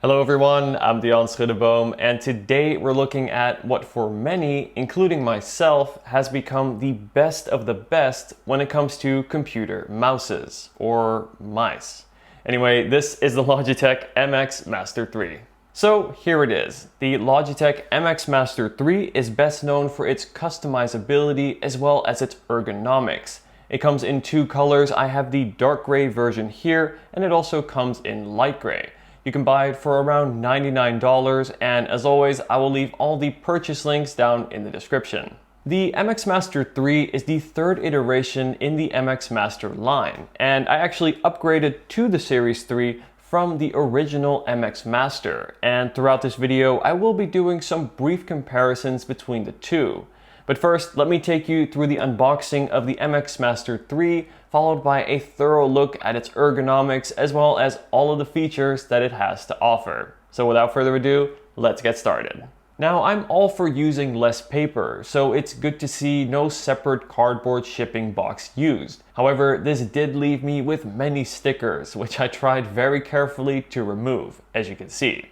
Hello everyone, I'm Dion Schuddeboom, and today we're looking at what for many, including myself, has become the best of the best when it comes to computer mouses, or mice. Anyway, this is the Logitech MX Master 3. So here it is. The Logitech MX Master 3 is best known for its customizability as well as its ergonomics. It comes in two colors. I have the dark gray version here, and it also comes in light gray. You can buy it for around $99, and as always, I will leave all the purchase links down in the description. The MX Master 3 is the third iteration in the MX Master line, and I actually upgraded to the Series 3 from the original MX Master, and throughout this video, I will be doing some brief comparisons between the two. But first, let me take you through the unboxing of the MX Master 3, followed by a thorough look at its ergonomics as well as all of the features that it has to offer. So without further ado, let's get started. Now, I'm all for using less paper, so it's good to see no separate cardboard shipping box used. However, this did leave me with many stickers, which I tried very carefully to remove, as you can see.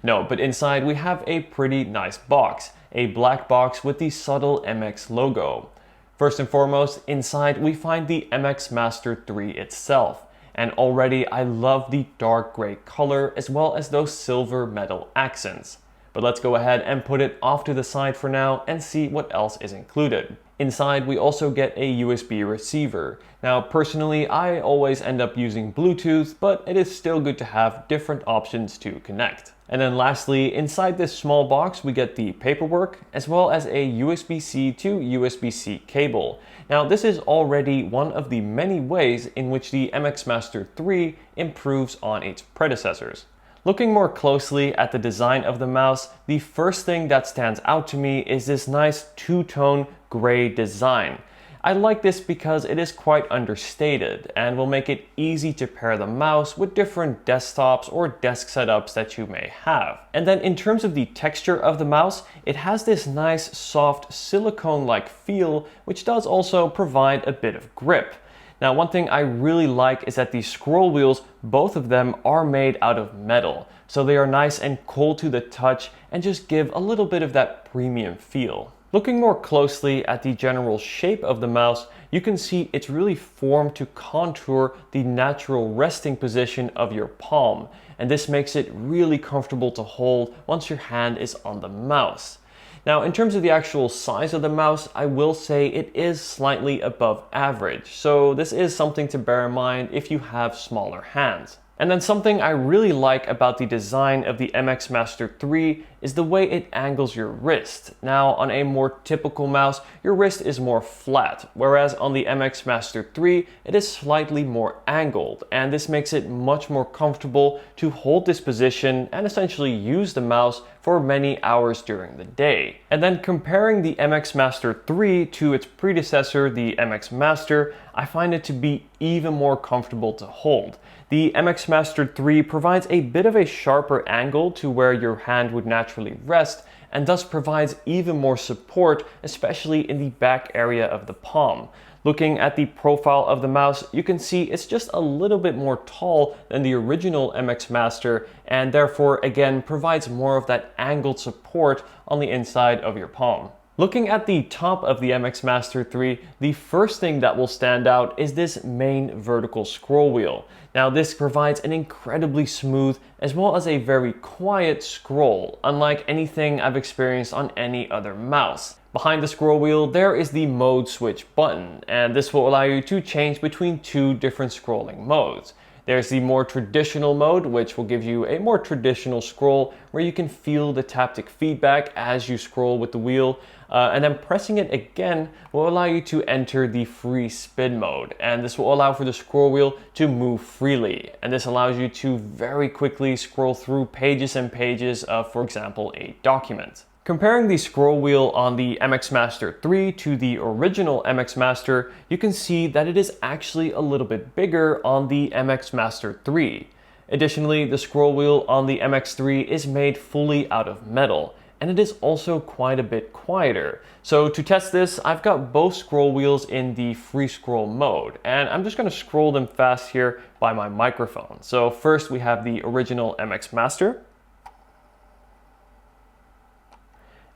No, but inside we have a pretty nice box, a black box with the subtle MX logo. First and foremost, inside we find the MX Master 3 itself, and already I love the dark gray color as well as those silver metal accents. But let's go ahead and put it off to the side for now and see what else is included. Inside we also get a USB receiver. Now personally, I always end up using Bluetooth, but it is still good to have different options to connect. And then lastly, inside this small box, we get the paperwork as well as a USB-C to USB-C cable. Now this is already one of the many ways in which the MX Master 3 improves on its predecessors. Looking more closely at the design of the mouse, the first thing that stands out to me is this nice two-tone gray design. I like this because it is quite understated and will make it easy to pair the mouse with different desktops or desk setups that you may have. And then in terms of the texture of the mouse, it has this nice soft silicone-like feel, which does also provide a bit of grip. Now, one thing I really like is that the scroll wheels, both of them are made out of metal. So they are nice and cold to the touch and just give a little bit of that premium feel. Looking more closely at the general shape of the mouse, you can see it's really formed to contour the natural resting position of your palm. And this makes it really comfortable to hold once your hand is on the mouse. Now, in terms of the actual size of the mouse, I will say it is slightly above average. So this is something to bear in mind if you have smaller hands. And then something I really like about the design of the MX Master 3 is the way it angles your wrist. Now, on a more typical mouse, your wrist is more flat, whereas on the MX Master 3, it is slightly more angled, and this makes it much more comfortable to hold this position and essentially use the mouse for many hours during the day. And then comparing the MX Master 3 to its predecessor, the MX Master, I find it to be even more comfortable to hold. The MX Master 3 provides a bit of a sharper angle to where your hand would naturally rest, and thus provides even more support, especially in the back area of the palm. Looking at the profile of the mouse, you can see it's just a little bit more tall than the original MX Master, and therefore again provides more of that angled support on the inside of your palm. Looking at the top of the MX Master 3, the first thing that will stand out is this main vertical scroll wheel. Now this provides an incredibly smooth as well as a very quiet scroll, unlike anything I've experienced on any other mouse. Behind the scroll wheel, there is the mode switch button, and this will allow you to change between two different scrolling modes. There's the more traditional mode, which will give you a more traditional scroll where you can feel the taptic feedback as you scroll with the wheel. And then pressing it again will allow you to enter the free spin mode. And this will allow for the scroll wheel to move freely. And this allows you to very quickly scroll through pages and pages of, for example, a document. Comparing the scroll wheel on the MX Master 3 to the original MX Master, you can see that it is actually a little bit bigger on the MX Master 3. Additionally, the scroll wheel on the MX3 is made fully out of metal, and it is also quite a bit quieter. So to test this, I've got both scroll wheels in the free scroll mode, and I'm just going to scroll them fast here by my microphone. So first we have the original MX Master.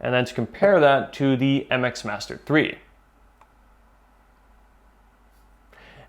and then to compare that to the MX Master 3.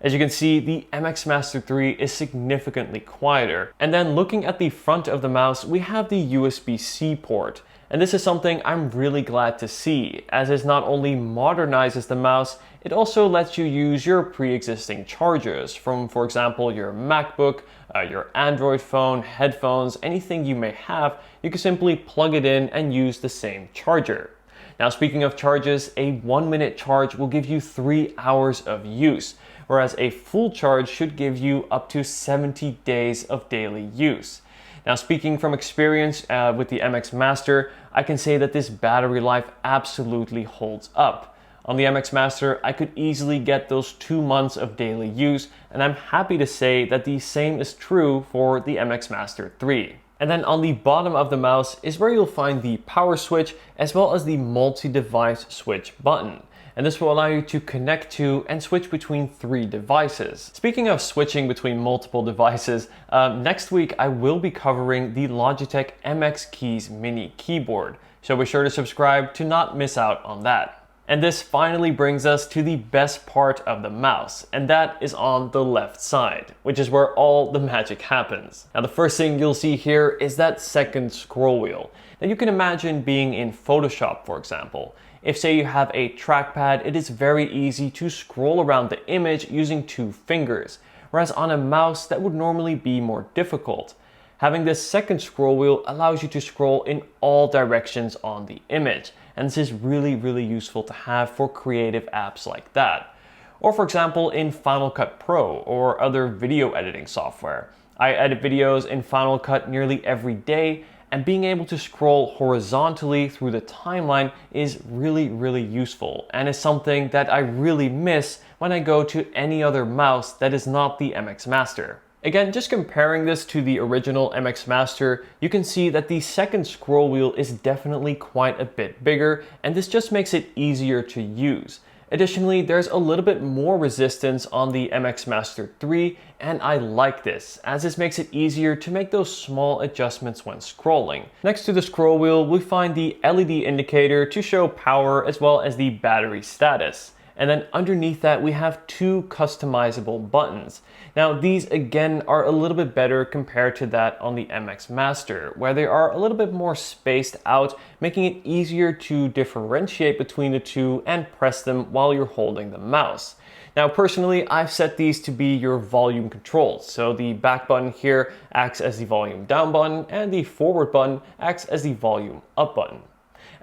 As you can see, the MX Master 3 is significantly quieter. And then looking at the front of the mouse, we have the USB-C port. And this is something I'm really glad to see, as it not only modernizes the mouse, it also lets you use your pre-existing chargers from, for example, your MacBook, your Android phone, headphones, anything you may have. You can simply plug it in and use the same charger. Now, speaking of charges, a 1-minute charge will give you 3 hours of use, whereas a full charge should give you up to 70 days of daily use. Now, speaking from experience with the MX Master, I can say that this battery life absolutely holds up. On the MX Master, I could easily get those 2 months of daily use, and I'm happy to say that the same is true for the MX Master 3. And then on the bottom of the mouse is where you'll find the power switch as well as the multi-device switch button. And this will allow you to connect to and switch between 3 devices. Speaking of switching between multiple devices, next week I will be covering the Logitech MX Keys mini keyboard. So be sure to subscribe to not miss out on that. And this finally brings us to the best part of the mouse, and that is on the left side, which is where all the magic happens. Now, the first thing you'll see here is that second scroll wheel. Now, you can imagine being in Photoshop, for example. If, say, you have a trackpad, it is very easy to scroll around the image using 2 fingers, whereas on a mouse that would normally be more difficult. Having this second scroll wheel allows you to scroll in all directions on the image, and this is really useful to have for creative apps like that. Or for example, in Final Cut Pro or other video editing software. I edit videos in Final Cut nearly every day, and being able to scroll horizontally through the timeline is really useful, and is something that I really miss when I go to any other mouse that is not the MX Master. Again, just comparing this to the original MX Master, you can see that the second scroll wheel is definitely quite a bit bigger, and this just makes it easier to use. Additionally, there's a little bit more resistance on the MX Master 3, and I like this, as this makes it easier to make those small adjustments when scrolling. Next to the scroll wheel, we find the LED indicator to show power as well as the battery status. And then underneath that, we have 2 customizable buttons. Now, these again are a little bit better compared to that on the MX Master, where they are a little bit more spaced out, making it easier to differentiate between the 2 and press them while you're holding the mouse. Now, personally, I've set these to be your volume controls. So the back button here acts as the volume down button, and the forward button acts as the volume up button.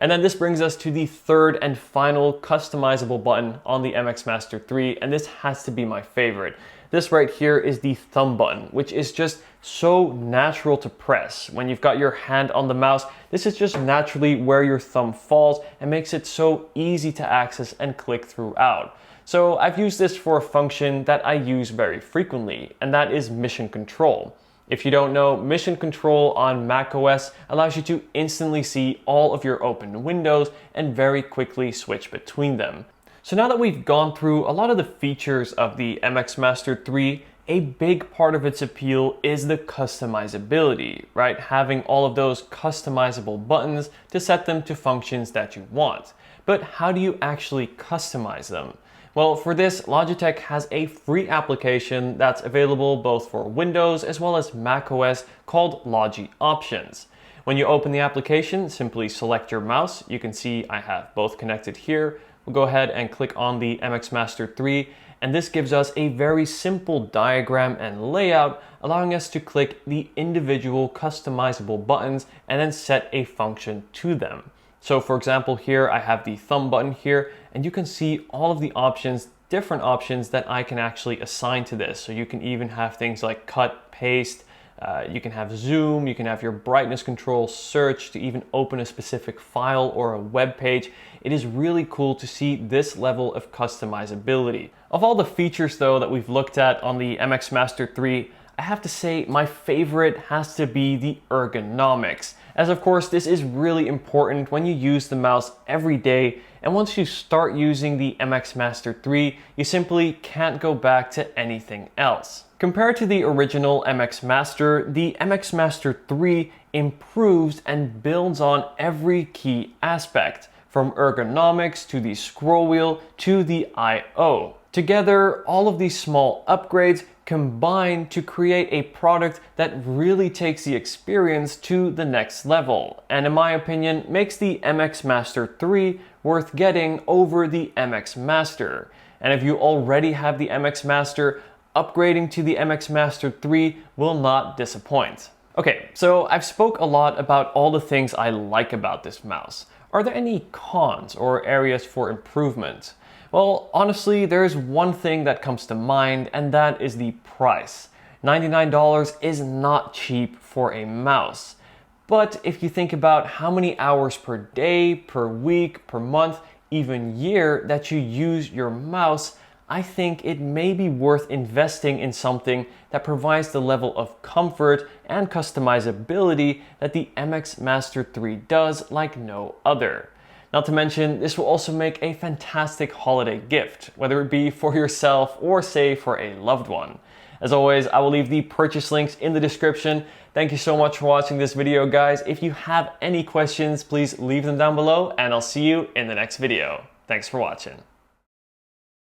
And then this brings us to the third and final customizable button on the MX Master 3, and this has to be my favorite. This right here is the thumb button, which is just so natural to press. When you've got your hand on the mouse, this is just naturally where your thumb falls and makes it so easy to access and click throughout. So I've used this for a function that I use very frequently, and that is mission control. If you don't know, mission control on macOS allows you to instantly see all of your open windows and very quickly switch between them. So now that we've gone through a lot of the features of the MX Master 3, a big part of its appeal is the customizability, right? Having all of those customizable buttons to set them to functions that you want. But how do you actually customize them? Well, for this, Logitech has a free application that's available both for Windows as well as macOS called Logi Options. When you open the application, simply select your mouse. You can see I have both connected here. We'll go ahead and click on the MX Master 3, and this gives us a very simple diagram and layout, allowing us to click the individual customizable buttons and then set a function to them. So for example, here I have the thumb button here, and you can see all of the options, different options that I can actually assign to this. So you can even have things like cut, paste, you can have zoom, you can have your brightness control, search, to even open a specific file or a web page. It is really cool to see this level of customizability. Of all the features though that we've looked at on the MX Master 3, I have to say my favorite has to be the ergonomics, as of course this is really important when you use the mouse every day, and once you start using the MX Master 3, you simply can't go back to anything else. Compared to the original MX Master, the MX Master 3 improves and builds on every key aspect, from ergonomics to the scroll wheel to the I/O. Together, all of these small upgrades combine to create a product that really takes the experience to the next level, and in my opinion makes the MX Master 3 worth getting over the MX Master. And if you already have the MX Master, upgrading to the MX Master 3 will not disappoint. Okay, so I've spoke a lot about all the things I like about this mouse. Are there any cons or areas for improvement? Well, honestly, there's one thing that comes to mind, and that is the price. $99 is not cheap for a mouse. But if you think about how many hours per day, per week, per month, even year that you use your mouse, I think it may be worth investing in something that provides the level of comfort and customizability that the MX Master 3 does like no other. Not to mention, this will also make a fantastic holiday gift, whether it be for yourself or say for a loved one. As always, I will leave the purchase links in the description. Thank you so much for watching this video, guys. If you have any questions, please leave them down below, and I'll see you in the next video. Thanks for watching.